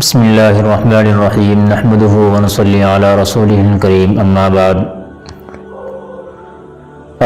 بسم اللہ الرحمن الرحیم نحمده ونصلی علی رسوله الکریم اما بعد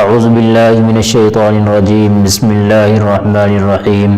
اعوذ باللہ من الشیطان الرجیم بسم اللہ الرحمن الرحیم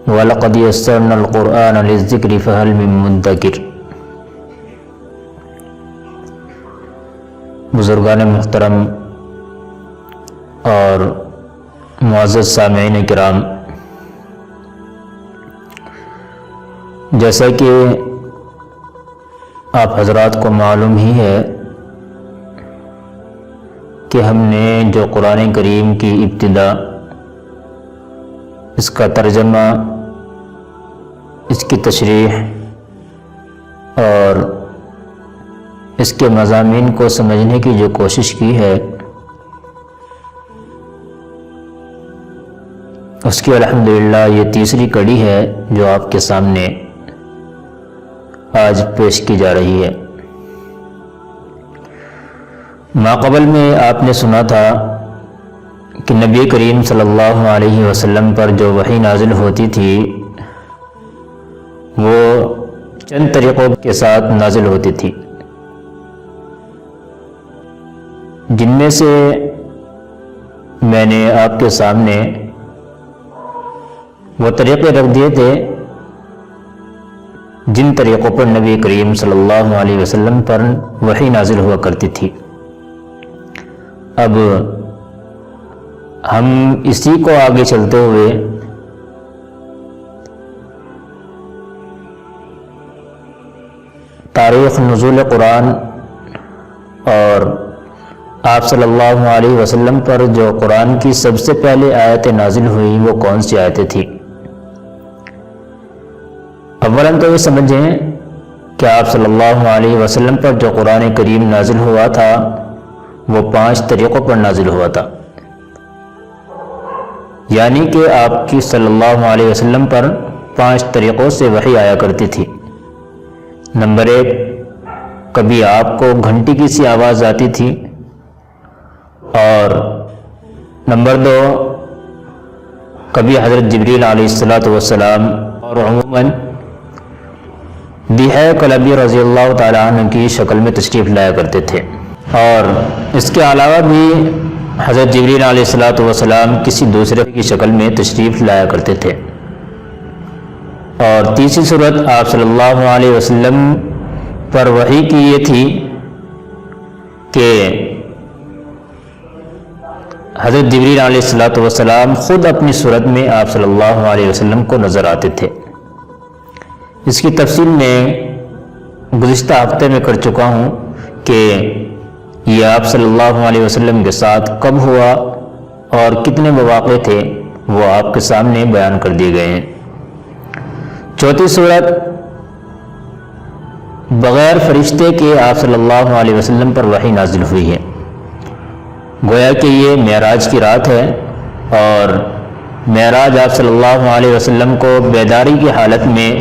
وَلَقَدْ يَسَّرْنَا الْقُرْآنَ لِلذِّكْرِ فَهَلْ مِن مُدَّكِرٍ۔ بزرگان محترم اور معزز سامعین کرام، جیسا کہ آپ حضرات کو معلوم ہی ہے کہ ہم نے جو قرآن کریم کی ابتدا، اس کا ترجمہ، اس کی تشریح اور اس کے مضامین کو سمجھنے کی جو کوشش کی ہے، اس کی الحمدللہ یہ تیسری کڑی ہے جو آپ کے سامنے آج پیش کی جا رہی ہے۔ ماقبل میں آپ نے سنا تھا کہ نبی کریم صلی اللہ علیہ وسلم پر جو وحی نازل ہوتی تھی وہ چند طریقوں کے ساتھ نازل ہوتی تھی، جن میں سے میں نے آپ کے سامنے وہ طریقے رکھ دیے تھے جن طریقوں پر نبی کریم صلی اللہ علیہ وسلم پر وحی نازل ہوا کرتی تھی۔ اب ہم اسی کو آگے چلتے ہوئے تاریخ نزول قرآن اور آپ صلی اللہ علیہ وسلم پر جو قرآن کی سب سے پہلے آیتیں نازل ہوئی وہ کون سی آیتیں تھیں۔ اولاً تو یہ سمجھیں کہ آپ صلی اللہ علیہ وسلم پر جو قرآن کریم نازل ہوا تھا وہ 5 طریقوں پر نازل ہوا تھا، یعنی کہ آپ کی صلی اللہ علیہ وسلم پر 5 طریقوں سے وحی آیا کرتی تھی۔ نمبر 1، کبھی آپ کو گھنٹی کی سی آواز آتی تھی، اور نمبر 2، کبھی حضرت جبریل علیہ السلام اور عموماً دیہہ کلبی رضی اللہ تعالیٰ عنہ کی شکل میں تشریف لایا کرتے تھے، اور اس کے علاوہ بھی حضرت جبریل علیہ السلام کسی دوسرے کی شکل میں تشریف لایا کرتے تھے۔ اور تیسری صورت آپ صلی اللہ علیہ وسلم پر وحی کی یہ تھی کہ حضرت جبریل علیہ السلام خود اپنی صورت میں آپ صلی اللہ علیہ وسلم کو نظر آتے تھے۔ اس کی تفصیل میں گزشتہ ہفتے میں کر چکا ہوں کہ یہ آپ صلی اللہ علیہ وسلم کے ساتھ کب ہوا اور کتنے مواقع تھے، وہ آپ کے سامنے بیان کر دیے گئے ہیں۔ چوتھی صورت، بغیر فرشتے کے آپ صلی اللہ علیہ وسلم پر وحی نازل ہوئی ہے، گویا کہ یہ معراج کی رات ہے، اور معراج آپ صلی اللہ علیہ وسلم کو بیداری کی حالت میں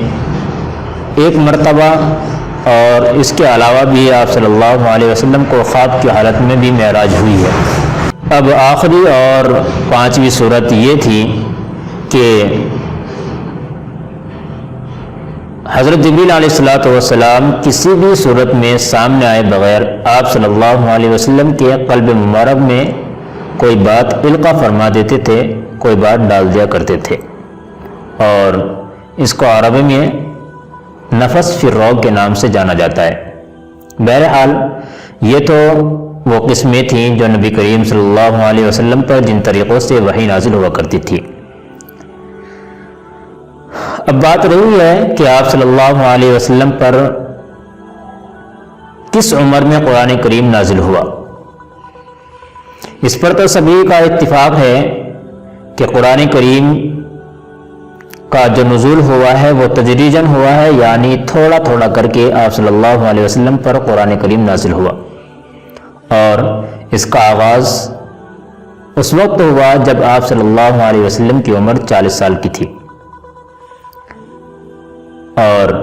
ایک مرتبہ، اور اس کے علاوہ بھی آپ صلی اللہ علیہ وسلم کو خواب کی حالت میں بھی معراج ہوئی ہے۔ اب آخری اور 5ویں صورت یہ تھی کہ حضرت جبریل علیہ السلام کسی بھی صورت میں سامنے آئے بغیر آپ صلی اللہ علیہ وسلم کے قلب مبارک میں کوئی بات القا فرما دیتے تھے، کوئی بات ڈال دیا کرتے تھے، اور اس کو عربی میں نفس فی الروح کے نام سے جانا جاتا ہے۔ بہرحال یہ تو وہ قسمیں تھیں جو نبی کریم صلی اللہ علیہ وسلم پر جن طریقوں سے وحی نازل ہوا کرتی تھی۔ اب بات رہی ہے کہ آپ صلی اللہ علیہ وسلم پر کس عمر میں قرآن کریم نازل ہوا۔ اس پر تو سبھی کا اتفاق ہے کہ قرآن کریم کا جو نزول ہوا ہے وہ تدریجاً ہوا ہے، یعنی تھوڑا تھوڑا کر کے آپ صلی اللہ علیہ وسلم پر قرآن کریم نازل ہوا، اور اس کا آغاز اس وقت ہوا جب آپ صلی اللہ علیہ وسلم کی عمر 40 سال کی تھی، اور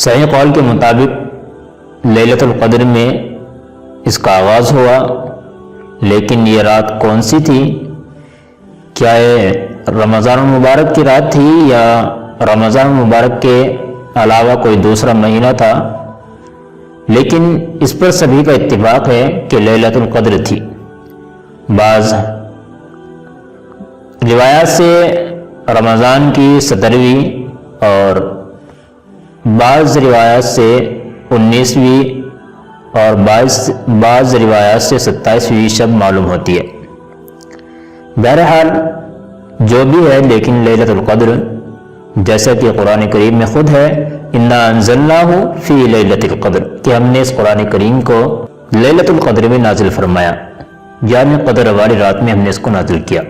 صحیح قول کے مطابق لیلۃ القدر میں اس کا آغاز ہوا، لیکن یہ رات کون سی تھی؟ کیا یہ رمضان المبارک کی رات تھی یا رمضان المبارک کے علاوہ کوئی دوسرا مہینہ تھا؟ لیکن اس پر سبھی کا اتفاق ہے کہ لیلۃ القدر تھی۔ بعض روایات سے رمضان کی 17ویں اور بعض روایات سے 19ویں اور بعض روایات سے 27ویں شب معلوم ہوتی ہے۔ بہرحال جو بھی ہے، لیکن لیلۃ القدر جیسا کہ قرآن کریم میں خود ہے، انا انزلناہ فی لیلۃ القدر، کہ ہم نے اس قرآن کریم کو لیلۃ القدر میں نازل فرمایا، یعنی قدر والی رات میں ہم نے اس کو نازل کیا۔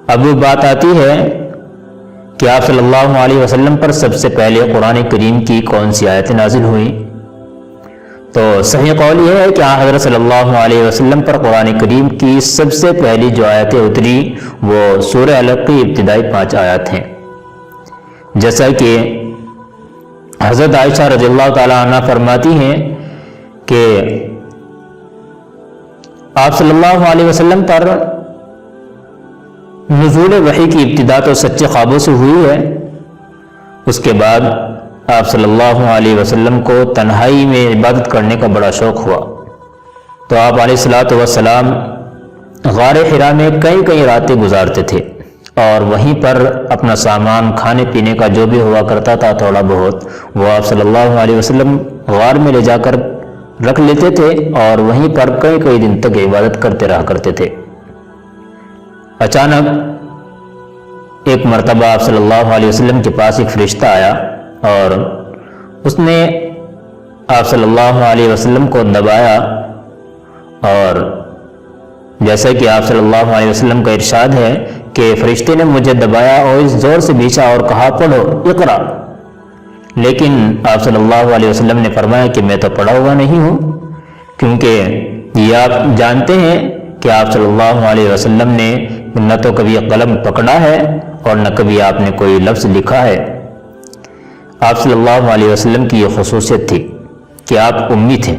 اب وہ بات آتی ہے کہ آپ صلی اللہ علیہ وسلم پر سب سے پہلے قرآن کریم کی کون سی آیتیں نازل ہوئیں؟ تو صحیح قول یہ ہے کہ حضرت صلی اللہ علیہ وسلم پر قرآن کریم کی سب سے پہلی جو آیتیں اتری وہ سورہ علق کی ابتدائی 5 آیات ہیں، جیسا کہ حضرت عائشہ رضی اللہ تعالی عنہ فرماتی ہیں کہ آپ صلی اللہ علیہ وسلم پر نزول وحی کی ابتدا تو سچے خوابوں سے ہوئی ہے، اس کے بعد آپ صلی اللہ علیہ وسلم کو تنہائی میں عبادت کرنے کا بڑا شوق ہوا، تو آپ علیہ الصلوۃ والسلام غار حرا میں کئی راتیں گزارتے تھے، اور وہیں پر اپنا سامان کھانے پینے کا جو بھی ہوا کرتا تھا تھوڑا بہت، وہ آپ صلی اللہ علیہ وسلم غار میں لے جا کر رکھ لیتے تھے، اور وہیں پر کئی دن تک عبادت کرتے رہا کرتے تھے۔ اچانک ایک مرتبہ آپ صلی اللہ علیہ وسلم کے پاس ایک فرشتہ آیا اور اس نے آپ صلی اللہ علیہ وسلم کو دبایا، اور جیسا کہ آپ صلی اللہ علیہ وسلم کا ارشاد ہے کہ فرشتے نے مجھے دبایا اور اس زور سے بیچا اور کہا پڑھو اقرا، لیکن آپ صلی اللہ علیہ وسلم نے فرمایا کہ میں تو پڑھا ہوا نہیں ہوں، کیونکہ یہ آپ جانتے ہیں کہ آپ صلی اللہ علیہ وسلم نے نہ تو کبھی قلم پکڑا ہے اور نہ کبھی آپ نے کوئی لفظ لکھا ہے۔ آپ صلی اللہ علیہ وسلم کی یہ خصوصیت تھی کہ آپ امی تھے۔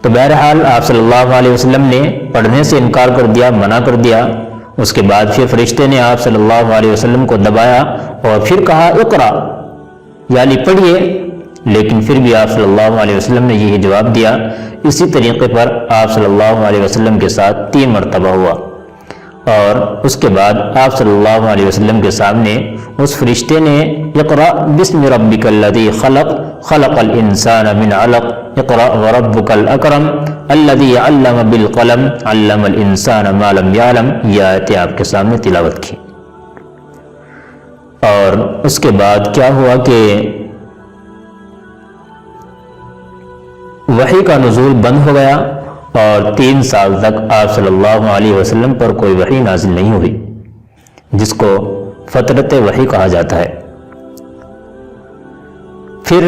تو بہرحال آپ صلی اللہ علیہ وسلم نے پڑھنے سے انکار کر دیا، منع کر دیا۔ اس کے بعد پھر فرشتے نے آپ صلی اللہ علیہ وسلم کو دبایا اور پھر کہا اقرا، یعنی پڑھیے، لیکن پھر بھی آپ صلی اللہ علیہ وسلم نے یہی جواب دیا۔ اسی طریقے پر آپ صلی اللہ علیہ وسلم کے ساتھ 3 مرتبہ ہوا، اور اس کے بعد آپ صلی اللہ علیہ وسلم کے سامنے اس فرشتے نے اقرا بسم ربک الذی خلق خلق الانسان من علق اقرا وربک الاکرم الذی علم بالقلم علم الانسان ما لم یعلم، یہ آیتیں آپ کے سامنے تلاوت کی۔ اور اس کے بعد کیا ہوا کہ وحی کا نزول بند ہو گیا، اور 3 سال تک آپ صلی اللہ علیہ وسلم پر کوئی وحی نازل نہیں ہوئی، جس کو فترت وحی کہا جاتا ہے۔ پھر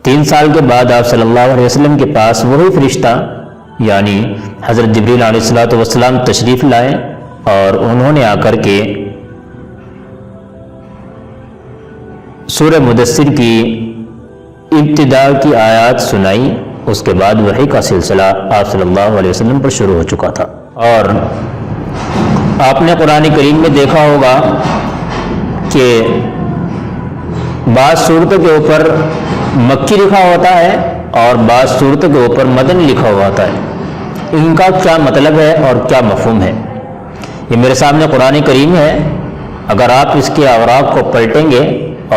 3 سال کے بعد آپ صلی اللہ علیہ وسلم کے پاس وہی فرشتہ یعنی حضرت جبریل علیہ الصلوۃ والسلام تشریف لائے، اور انہوں نے آ کر کے سورہ مدثر کی ابتدا کی آیات سنائی۔ اس کے بعد وحی کا سلسلہ آپ صلی اللہ علیہ وسلم پر شروع ہو چکا تھا۔ اور آپ نے قرآن کریم میں دیکھا ہوگا کہ بعض صورتوں کے اوپر مکی لکھا ہوتا ہے اور بعض صورتوں کے اوپر مدنی لکھا ہوا ہوتا ہے۔ ان کا کیا مطلب ہے اور کیا مفہوم ہے؟ یہ میرے سامنے قرآن کریم ہے، اگر آپ اس کے اوراق کو پلٹیں گے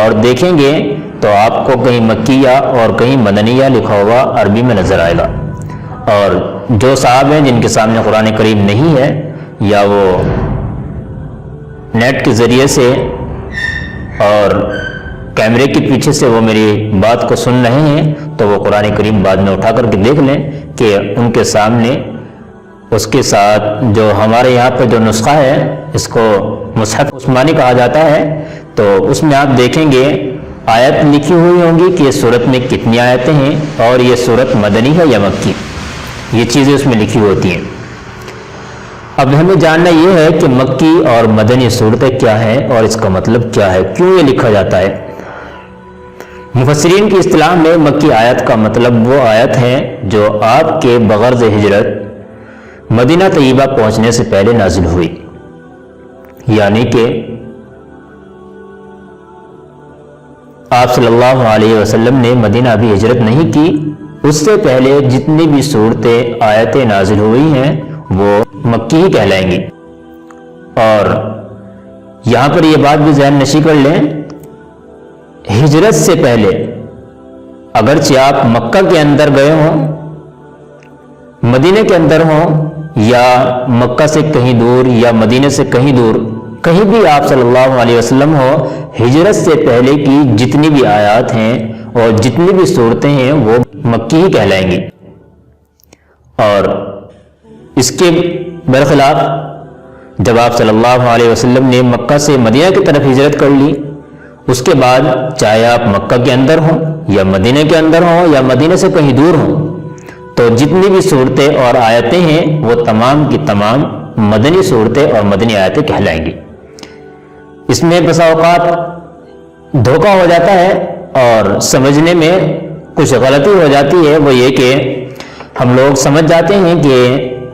اور دیکھیں گے تو آپ کو کہیں مکیہ اور کہیں مدنیہ لکھا ہوا عربی میں نظر آئے گا۔ اور جو صاحب ہیں جن کے سامنے قرآن کریم نہیں ہے، یا وہ نیٹ کے ذریعے سے اور کیمرے کے پیچھے سے وہ میری بات کو سن رہے ہیں، تو وہ قرآن کریم بعد میں اٹھا کر کے دیکھ لیں کہ ان کے سامنے اس کے ساتھ جو ہمارے یہاں پہ جو نسخہ ہے، اس کو مصحف عثمانی کہا جاتا ہے، تو اس میں آپ دیکھیں گے آیت لکھی ہوئی ہوں گی کہ اس صورت میں کتنی آیتیں ہیں اور یہ صورت مدنی ہے یا مکی، یہ چیزیں اس میں لکھی ہوتی ہیں۔ اب ہمیں جاننا یہ ہے کہ مکی اور مدنی صورتیں کیا ہیں اور اس کا مطلب کیا ہے، کیوں یہ لکھا جاتا ہے۔ مفسرین کی اصطلاح میں مکی آیت کا مطلب وہ آیت ہے جو آپ کے بغرض ہجرت مدینہ طیبہ پہنچنے سے پہلے نازل ہوئی، یعنی کہ آپ صلی اللہ علیہ وسلم نے مدینہ ابھی ہجرت نہیں کی، اس سے پہلے جتنی بھی صورتیں آیتیں نازل ہوئی ہیں وہ مکی ہی کہلائیں گی۔ اور یہاں پر یہ بات بھی ذہن نشی کر لیں، ہجرت سے پہلے اگرچہ آپ مکہ کے اندر گئے ہوں، مدینے کے اندر ہوں، یا مکہ سے کہیں دور یا مدینے سے کہیں دور، کہیں بھی آپ صلی اللہ علیہ وسلم ہو، ہجرت سے پہلے کی جتنی بھی آیات ہیں اور جتنی بھی صورتیں ہیں وہ مکی ہی کہلائیں گی۔ اور اس کے برخلاف جب آپ صلی اللہ علیہ وسلم نے مکہ سے مدینہ کی طرف ہجرت کر لی، اس کے بعد چاہے آپ مکہ کے اندر ہوں یا مدینہ کے اندر ہوں یا مدینہ سے کہیں دور ہوں، تو جتنی بھی صورتیں اور آیتیں ہیں وہ تمام کی تمام مدنی صورتیں اور مدنی آیتیں کہلائیں گی۔ اس میں بسا اوقات دھوکہ ہو جاتا ہے اور سمجھنے میں کچھ غلطی ہو جاتی ہے، وہ یہ کہ ہم لوگ سمجھ جاتے ہیں کہ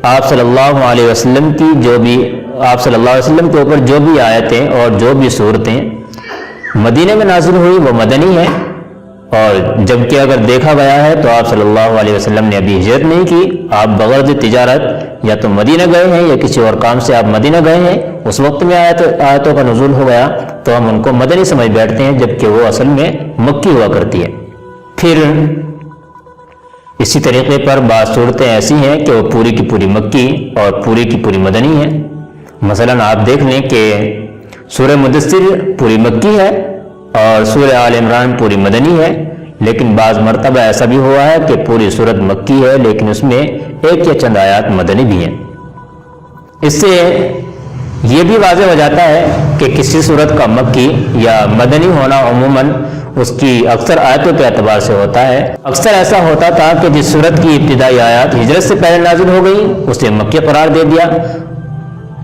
آپ صلی اللہ علیہ وسلم کی آپ صلی اللہ علیہ وسلم کے اوپر جو بھی آیتیں اور جو بھی صورتیں مدینے میں نازل ہوئی وہ مدنی ہے، اور جبکہ اگر دیکھا گیا ہے تو آپ صلی اللہ علیہ وسلم نے ابھی ہجرت نہیں کی، آپ بغرض تجارت یا تو مدینہ گئے ہیں یا کسی اور کام سے آپ مدینہ گئے ہیں، اس وقت میں آیتوں کا نزول ہو گیا تو ہم ان کو مدنی سمجھ بیٹھتے ہیں، جبکہ وہ اصل میں مکی ہوا کرتی ہے۔ پھر اسی طریقے پر بعض صورتیں ایسی ہیں کہ وہ پوری کی پوری مکی اور پوری کی پوری مدنی ہیں۔ مثلا آپ دیکھ لیں کہ سورہ مدثر پوری مکی ہے اور سورہ آل عمران پوری مدنی ہے، لیکن بعض مرتبہ ایسا بھی ہوا ہے کہ پوری سورت مکی ہے لیکن اس میں ایک یا چند آیات مدنی بھی ہیں۔ اس سے یہ بھی واضح ہو جاتا ہے کہ کسی سورت کا مکی یا مدنی ہونا عموماً اس کی اکثر آیتوں کے اعتبار سے ہوتا ہے۔ اکثر ایسا ہوتا تھا کہ جس سورت کی ابتدائی آیات ہجرت سے پہلے نازل ہو گئی اسے مکی قرار دے دیا،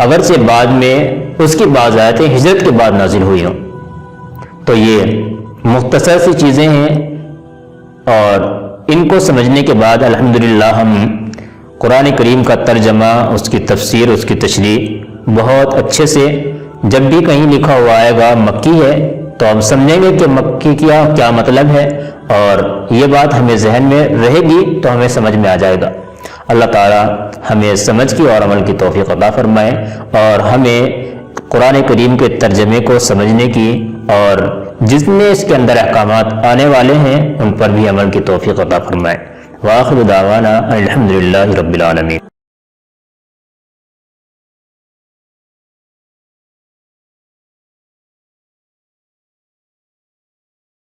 اگرچہ بعد میں اس کی بعض آیتیں ہجرت کے بعد نازل ہوئی ہوں۔ تو یہ مختصر سی چیزیں ہیں، اور ان کو سمجھنے کے بعد الحمدللہ ہم قرآن کریم کا ترجمہ، اس کی تفسیر، اس کی تشریح بہت اچھے سے، جب بھی کہیں لکھا ہوا آئے گا مکی ہے تو ہم سمجھیں گے کہ مکی کیا مطلب ہے، اور یہ بات ہمیں ذہن میں رہے گی تو ہمیں سمجھ میں آ جائے گا۔ اللہ تعالی ہمیں سمجھ کی اور عمل کی توفیق عطا فرمائے، اور ہمیں قرآن کریم کے ترجمے کو سمجھنے کی اور جتنے اس کے اندر احکامات آنے والے ہیں ان پر بھی عمل کی توفیق عطا فرمائے۔ وآخر دعوانا الحمدللہ رب العالمین۔